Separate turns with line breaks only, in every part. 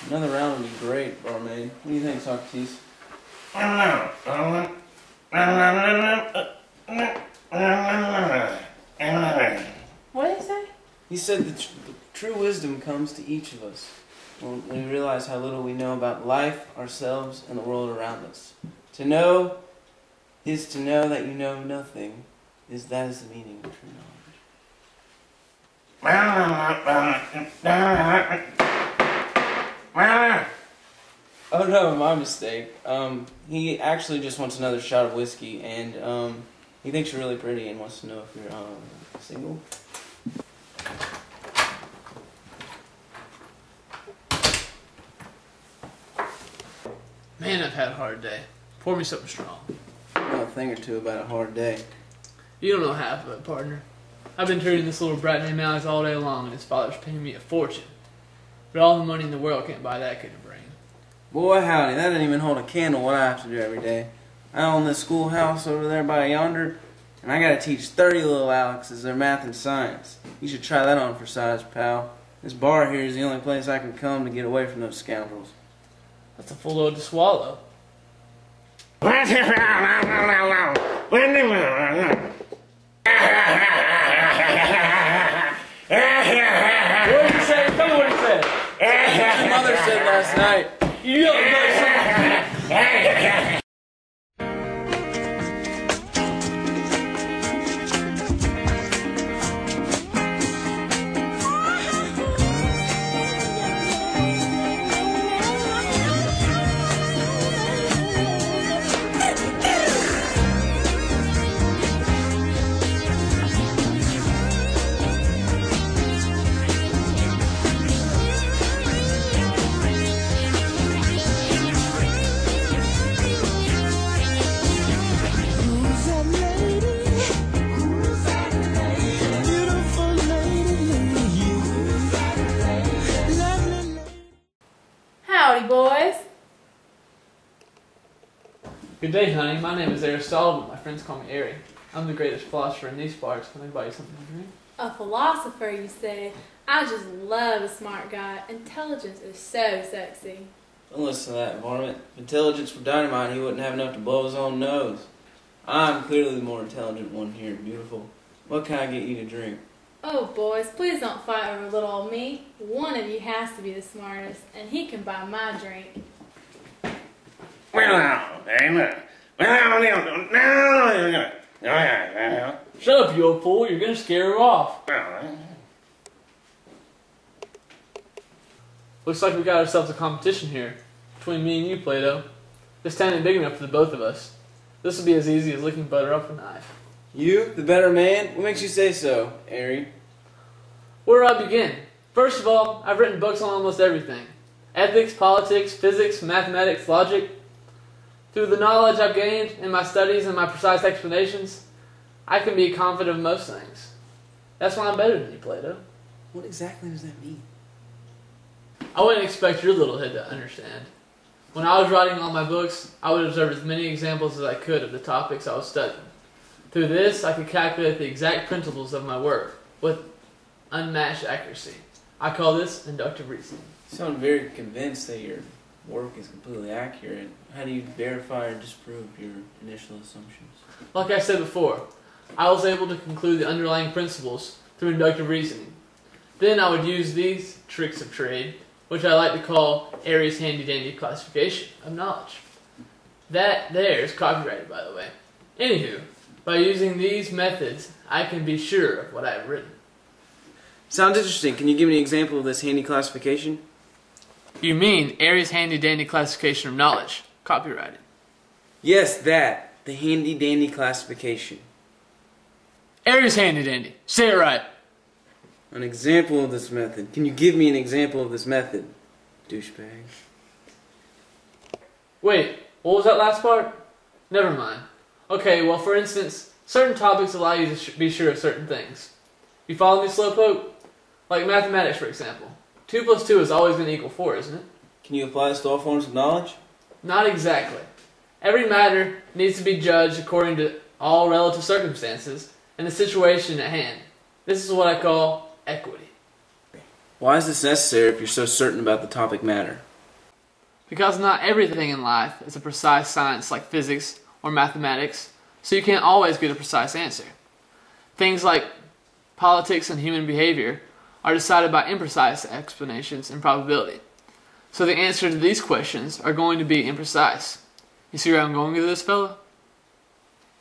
Another round would be great, barmaid. What do you think, Socrates?
What did he say?
He said the true wisdom comes to each of us when we realize how little we know about life, ourselves, and the world around us. To know is to know that you know nothing. That is the meaning of true knowledge. Oh no, my mistake. He actually just wants another shot of whiskey, and he thinks you're really pretty and wants to know if you're single.
Man, I've had a hard day. Pour me something strong.
I know a thing or two about a hard day.
You don't know half of it, partner. I've been treating this little brat named Alex all day long, and his father's paying me a fortune. But all the money in the world can't buy that kind of brain.
Boy, howdy, that doesn't even hold a candle what I have to do every day. I own this schoolhouse over there by yonder, and I gotta teach 30 little Alexes their math and science. You should try that on for size, pal. This bar here is the only place I can come to get away from those scoundrels.
That's a full load to swallow.
What did you
say? Tell me what he said.
Your mother said last night.
You don't know something.
Howdy, boys.
Good day, honey. My name is Aristotle, but my friends call me Ari. I'm the greatest philosopher in these parts. Can I buy you something to drink?
A philosopher, you say? I just love a smart guy. Intelligence is so sexy.
Don't listen to that varmint. If intelligence were dynamite, he wouldn't have enough to blow his own nose. I'm clearly the more intelligent one here, beautiful. What can I get you to drink?
Oh, boys, please don't fight over little old me. One of you has to be the smartest, and he can buy my drink.
Shut up, you old fool. You're gonna scare her off. Looks like we got ourselves a competition here. Between me and you, Plato. This tent ain't big enough for the both of us. This will be as easy as licking butter off a knife.
You, the better man? What makes you say so, Ari?
Where do I begin? First of all, I've written books on almost everything. Ethics, politics, physics, mathematics, logic. Through the knowledge I've gained in my studies and my precise explanations, I can be confident of most things. That's why I'm better than you, Plato.
What exactly does that mean?
I wouldn't expect your little head to understand. When I was writing all my books, I would observe as many examples as I could of the topics I was studying. Through this, I could calculate the exact principles of my work with unmatched accuracy. I call this inductive reasoning.
You sound very convinced that your work is completely accurate. How do you verify or disprove your initial assumptions?
Like I said before, I was able to conclude the underlying principles through inductive reasoning. Then I would use these tricks of trade, which I like to call Ari's handy-dandy classification of knowledge. That there is copyrighted, by the way. Anywho, by using these methods, I can be sure of what I have written.
Sounds interesting. Can you give me an example of this handy classification?
You mean Ari's handy-dandy classification of knowledge, copyrighted?
Yes, that. The handy-dandy classification.
Ari's handy-dandy. Say it right.
An example of this method. Can you give me an example of this method, douchebag?
Wait, what was that last part? Never mind. Okay, well, for instance, certain topics allow you to be sure of certain things. You follow me, Slowpoke? Like mathematics, for example. 2 plus 2 is always going to equal 4, isn't it?
Can you apply this to all forms of knowledge?
Not exactly. Every matter needs to be judged according to all relative circumstances and the situation at hand. This is what I call equity.
Why is this necessary if you're so certain about the topic matter?
Because not everything in life is a precise science like physics or mathematics, so you can't always get a precise answer. Things like politics and human behavior are decided by imprecise explanations and probability. So the answer to these questions are going to be imprecise. You see where I'm going with this, fella?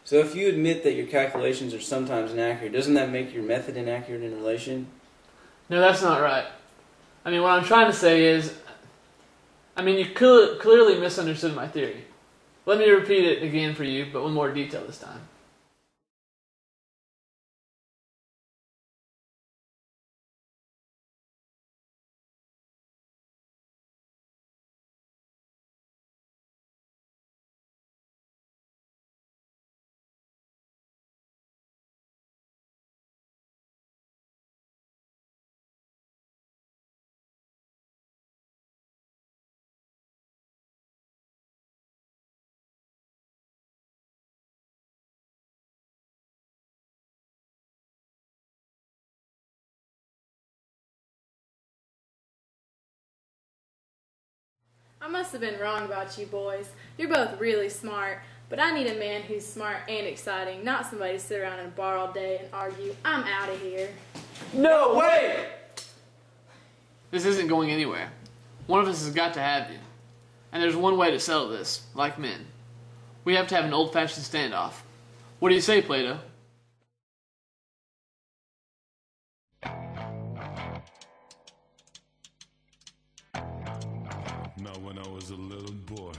So if you admit that your calculations are sometimes inaccurate, doesn't that make your method inaccurate in relation?
No, that's not right. I mean, what I'm trying to say is, you clearly misunderstood my theory. Let me repeat it again for you, but with more detail this time.
I must have been wrong about you boys. You're both really smart, but I need a man who's smart and exciting, not somebody to sit around in a bar all day and argue. I'm out of here.
No way!
This isn't going anywhere. One of us has got to have you. And there's one way to settle this, like men. We have to have an old-fashioned standoff. What do you say, Plato?
Now when I was a little boy,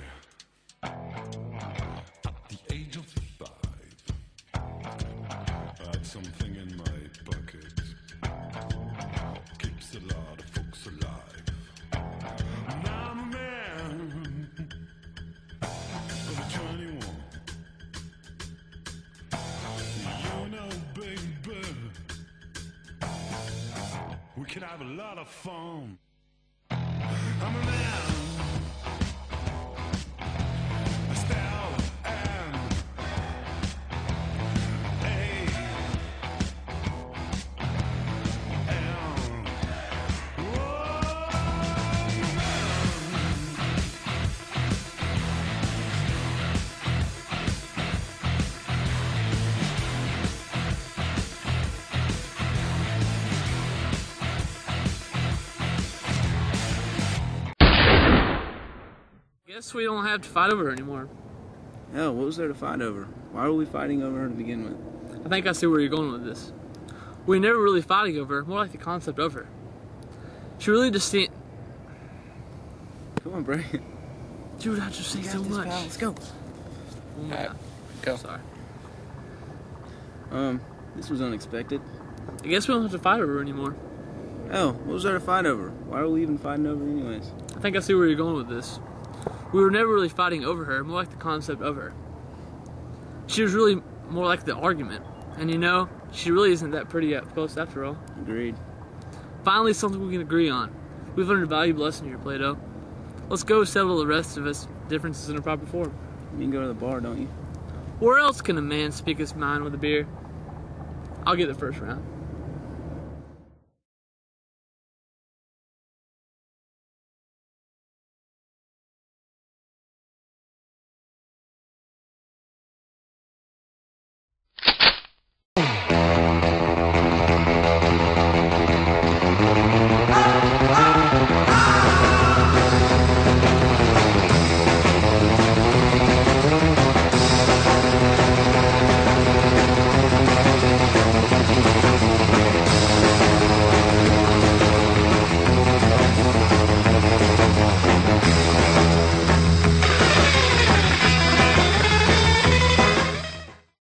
at the age of 5, I had something in my pocket, keeps a lot of folks alive. Now I'm a man of 21, you know baby, we can have a lot of fun. I'm a man.
Guess we don't have to fight over her anymore.
Hell, what was there to fight over? Why were we fighting over her to begin with?
I think I see where you're going with this. We were never really fighting over her, more like the concept of her. She really just seemed...
Come on, Brandon.
Dude, I just say so much.
Let's go.
Oh my God.
Go.
Sorry.
This was unexpected.
I guess we don't have to fight over her anymore.
Oh, what was there to fight over? Why are we even fighting over her anyways?
I think I see where you're going with this. We were never really fighting over her, more like the concept of her. She was really more like the argument. And you know, she really isn't that pretty up close after all.
Agreed.
Finally, something we can agree on. We've learned a valuable lesson here, Plato. Let's go settle the rest of us differences in a proper form.
You can go to the bar, don't you?
Where else can a man speak his mind with a beer? I'll get the first round.